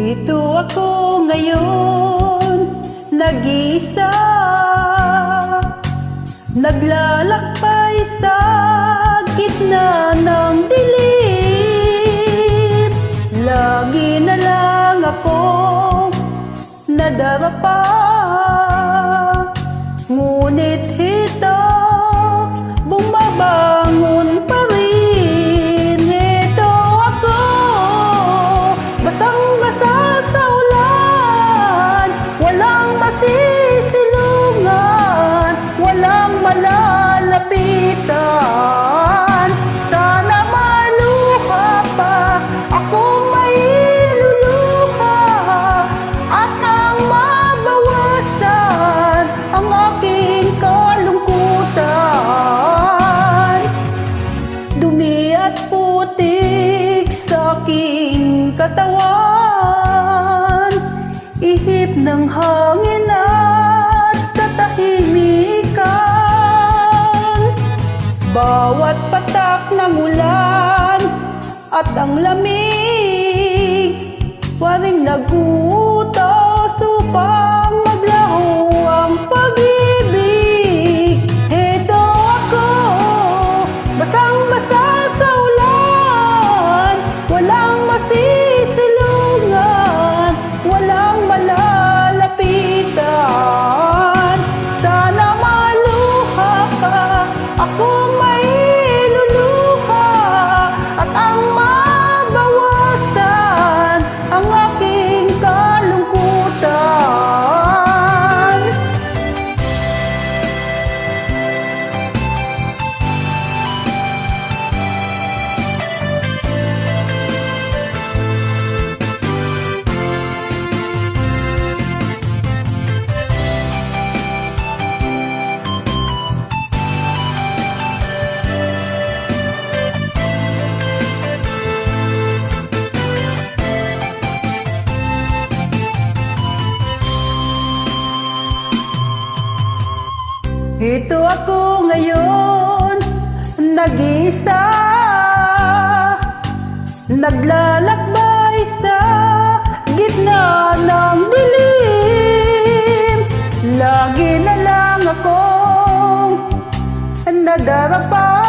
Ito ako ngayon, nag-iisa, naglalakbay sa gitna ng dilim. Lagi na lang akong nadarapa, ngunit ito bumabangon pa rin. Ito ako, basang-basa sa ulan, walang masisilungan, walang malalapitan. Sana maluha pa ako, may luluha, at ang mabawasan ang aking kalungkutan. Dumi at putik sa aking katawan, ihip ng hangin at katahimikan. Bawat patak ng ulan at ang lamig, waring nagutos upang maglaho ang pag-ibig. Ito ako, basang-basa sa ulan, walang masisilungan, walang malalapitan. Sana maluha ka, ako may luluha, at ang mabawasan ang aking kalungkutan. Ito ako ngayon, nag-iisa, naglalakbay sa gitna ng dilim. Lagi na lang akong nadarapa,